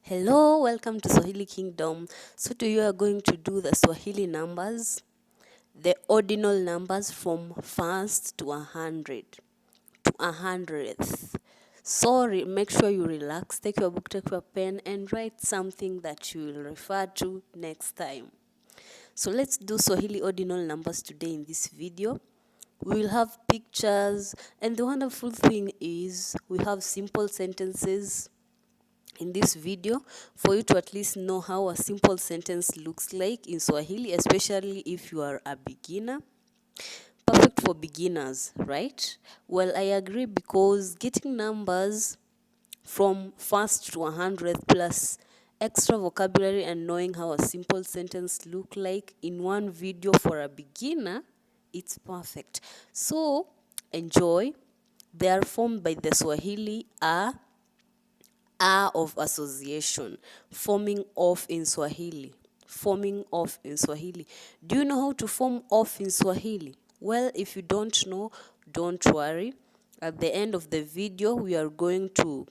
Hello, welcome to Swahili Kingdom. So today you are going to do the Swahili numbers, the ordinal numbers from 1st to 100 to 100th. So make sure you relax, take your book, take your pen and write something that you will refer to next time. So let's do Swahili ordinal numbers today in this video. We will have pictures, and the wonderful thing is we have simple sentences in this video for you to at least know how a simple sentence looks like in Swahili, especially if you are a beginner. Perfect for beginners, right? Well, I agree, because getting numbers from 1st to 100th plus extra vocabulary and knowing how a simple sentence look like in one video for a beginner, it's perfect. So enjoy. They are formed by the Swahili A of association, forming of in Swahili. Forming of in Swahili. Do you know how to form of in Swahili? Well, if you don't know, don't worry. At the end of the video, we are going to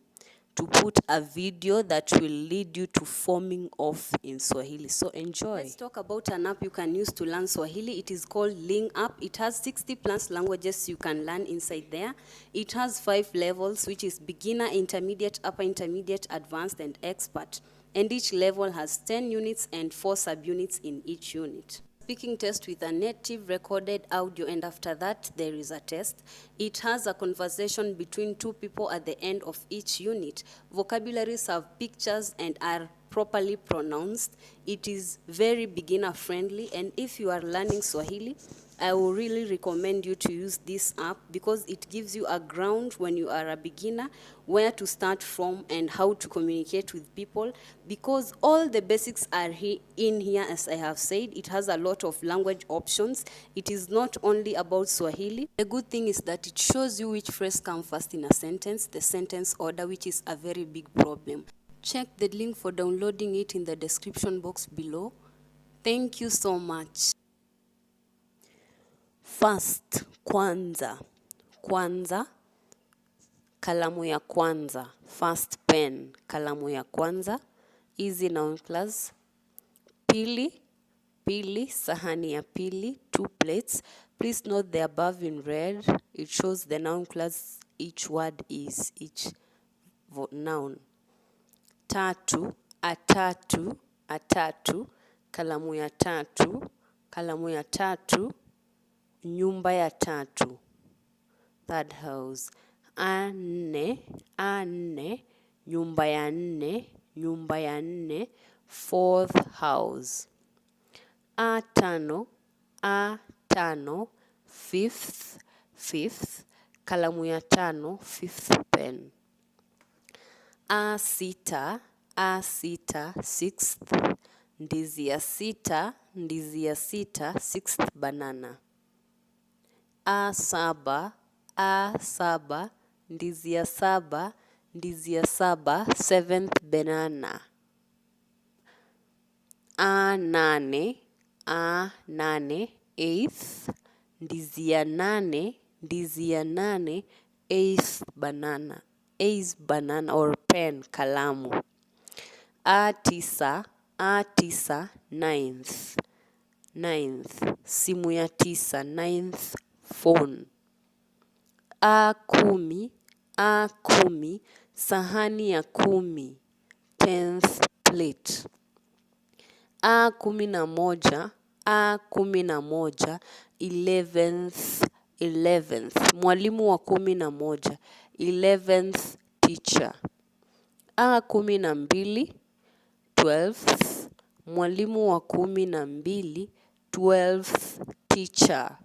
put a video that will lead you to forming of in Swahili. So enjoy. Let's talk about an app you can use to learn Swahili. It is called Ling app. It has 60 plus languages you can learn inside there. It has 5 levels, which is beginner, intermediate, upper intermediate, advanced, and expert. And each level has 10 units and 4 subunits in each unit. Speaking test with a native recorded audio, and after that there is a test. It has a conversation between 2 people at the end of each unit. Vocabularies have pictures and are properly pronounced. It is very beginner friendly, and if you are learning Swahili, I will really recommend you to use this app because it gives you a ground when you are a beginner, where to start from and how to communicate with people, because all the basics are in here. As I have said, it has a lot of language options. It is not only about Swahili. The good thing is that it shows you which phrase comes first in a sentence, the sentence order, which is a very big problem. Check the link for downloading it in the description box below. Thank you so much. First, kwanza. Kwanza, kalamu ya kwanza. First pen, kalamu ya kwanza. Easy noun class. Pili, pili, sahani ya pili, 2 plates. Please note the above in red. It shows the noun class each word is, each noun. Tatu, atatu, atatu, kalamu ya tatu, kalamu ya tatu. Nyumba ya tatu, third house. Ane, ane, nyumba ya nne, nyumba ya nne, fourth house. Atano, atano, fifth, fifth, kalamu ya tano, fifth pen. Asita, asita, sixth, ndizi ya sita, ndizi ya sita, sixth banana. A7, A7, ndizi ya saba, ndizi ya saba, 7th banana. A8, A8, 8th, ndizi ya nane, ndizi ya nane, 8th banana. 8th banana or pen, kalamu. A9, A9, 9th, 9th, simu ya 9, 9th phone. A10, A10, sahani ya 10, 10th plate. A11, A11, 11th, 11th, mwalimu wa 11, 11th teacher. A12, 12th, mwalimu wa 12, 12th teacher.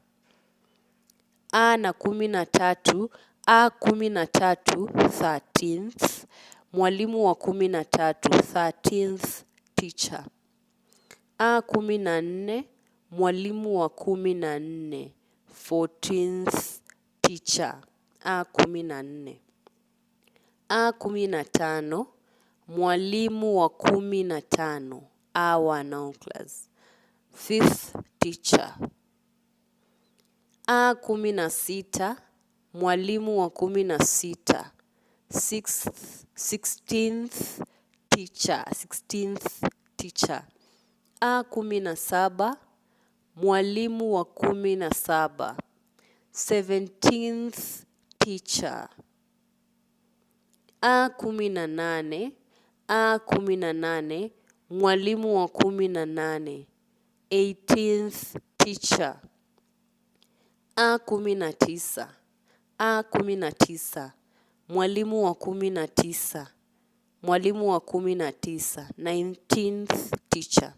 A13, A13, 13th, mwalimu wa 13, 13th teacher. A14, mwalimu wa 14, 14th teacher. A14. A15, mwalimu wa 15, our noun class, 5th teacher. A16, mwalimu wa 16, 16th teacher, 16th teacher. A17, mwalimu wa 17, 17th teacher. A18, mwalimu wa 18, 18th teacher. A19, mwalimu wa 19, mwalimu wa 19, 19th teacher.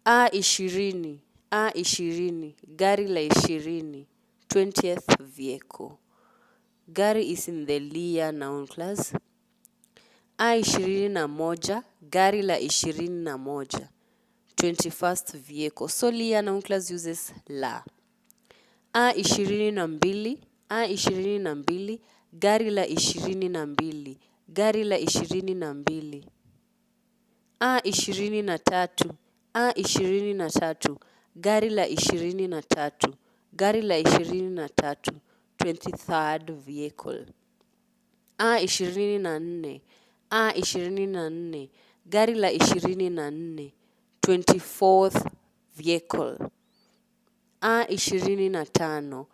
A20, gari la 20, 20th vehicle. Gari is in the Lia noun class. A21, gari la 21, 21st vehicle. So Lia noun class uses la. A22, gari la 22, gari la 22. A23, gari la 23, gari la 23, 23rd vehicle. A24, gari la 24, 24th vehicle. A25,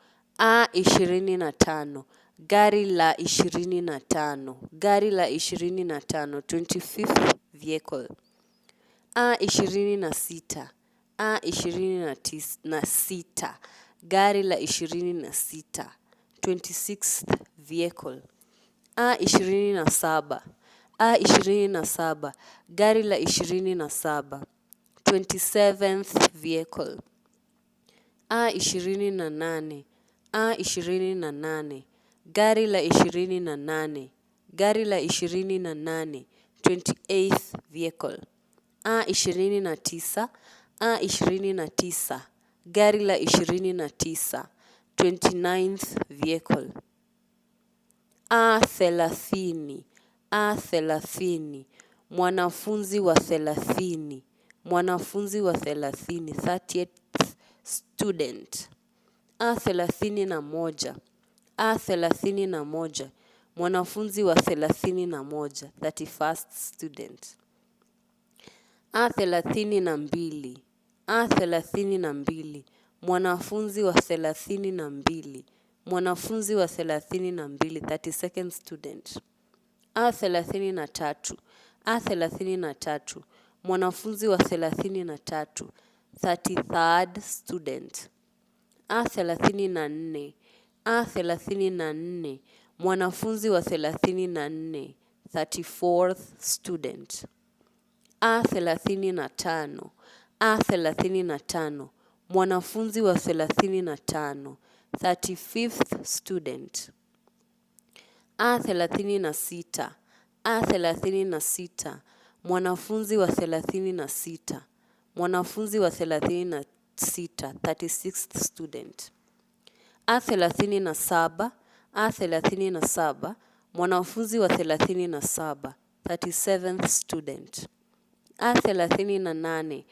gari la 25, gari la 25, 25th vehicle. A26, gari la 26, 26th vehicle. A27, gari la 27, 27th vehicle. A28, gari la 28, gari la 28, 28th vehicle. A29, gari la 29, 29th vehicle. A30, mwanafunzi wa 30, mwanafunzi wa 30, 30th student. A31, mwanafunzi wa 31, 31st student. A32, mwanafunzi wa 32, mwanafunzi wa 32, 32nd student. A33, mwanafunzi wa 33, 33rd student. A34, mwanafunzi wa 34, 34th student. A35, mwanafunzi wa 35, 35th student. A36, mwanafunzi wa 36, mwanafunzi wa 36, 36th student. A37, mwanafunzi wa 37, 37th student. A38,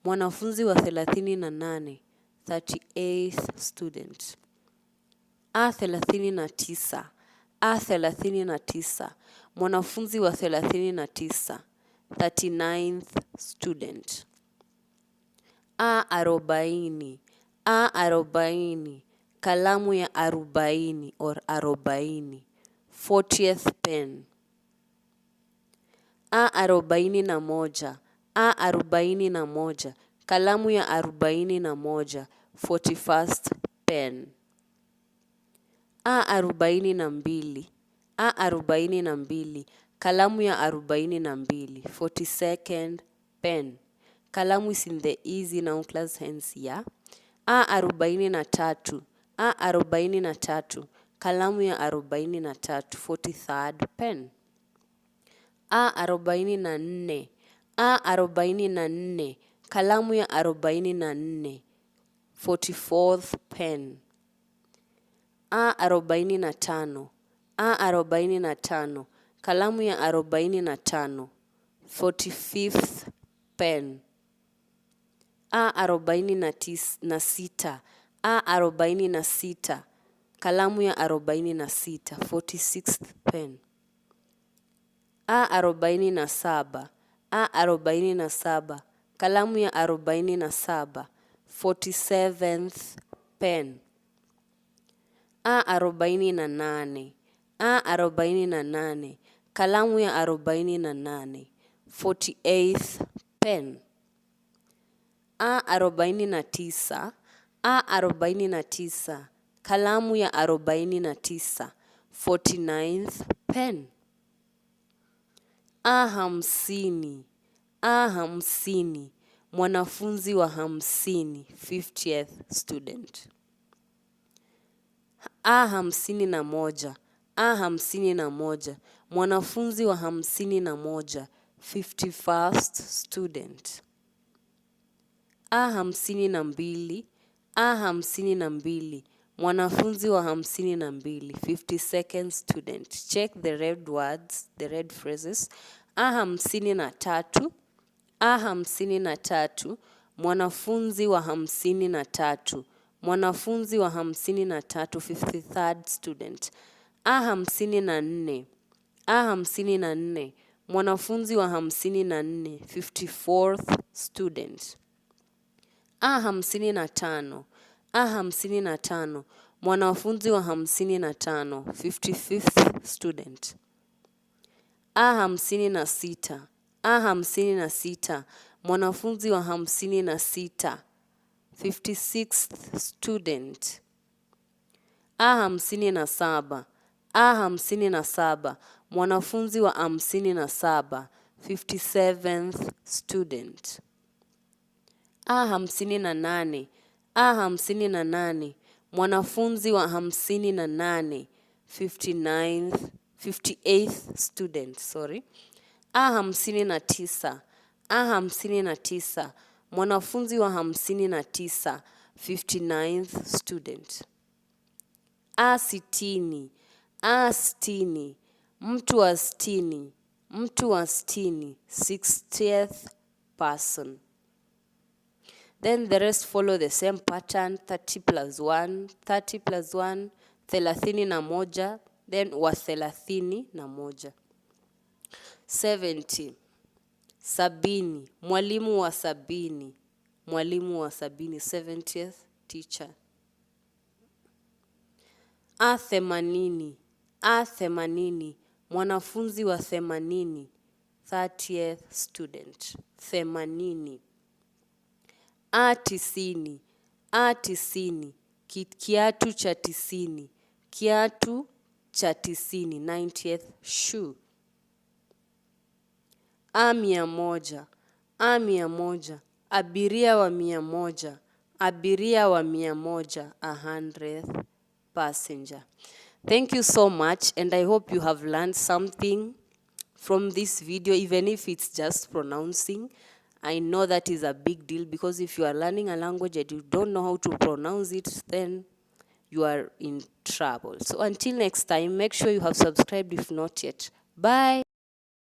mwanafunzi wa 38, 38th student. A39, mwanafunzi wa 39, 39th student. A40, kalamu ya 40 or 40, 40th pen. A41, kalamu ya 41, 41st pen. A42, kalamu ya 42, 42nd pen. Kalamu is in the easy noun class hence ya. A43, kalamu ya 43, 43rd pen. A44, kalamu ya 44, 44th pen. A45, kalamu ya 45, 45th pen. A46, kalamu ya 46, 46th pen. A47. A47. Kalamu ya 47. 47th pen. A48. A48. Kalamu ya 48. 48th pen. A49. A49. Kalamu ya 49. 49th pen. A50. A50. Mwanafunzi wa 50. 50th student. A51. A51. Mwanafunzi wa 51. 51st student. A52. A52. Mwanafunzi wa 52. 52nd student. Check the red words, the red phrases. A53. A53. Mwanafunzi wa 53. Mwanafunzi wa 53. 53rd student. A54. A54. Mwanafunzi wa 54. 54th student. A55. A55. Mwanafunzi wa 55. 55th student. A56. A56. Mwanafunzi wa 56. 56th student. A57. A57. Mwanafunzi wa 57. 57th student. A58. A58. Mwanafunzi wa 58. 58th student, sorry. A59. A59. Mwanafunzi wa 59. 59th student. A60. A60. Mtu wa 60. Mtu wa 60. 60th person. Then the rest follow the same pattern. 30 plus 1. 30 plus 1. 31. Then wa 31. 70. Sabini. Mwalimu wa 70. Mwalimu wa 70. 70th teacher. A80. A80. Mwanafunzi wa 80. 30th student. 80. A90. A90. Kiatu cha 90. Kiatu cha 90. 90th shoe. A100. A100. Abiria wa 100. Abiria wa 100. 100th passenger. Thank you so much, and I hope you have learned something from this video, even if it's just pronouncing. I know that is a big deal, because if you are learning a language and you don't know how to pronounce it, then you are in trouble. So until next time, make sure you have subscribed if not yet. Bye.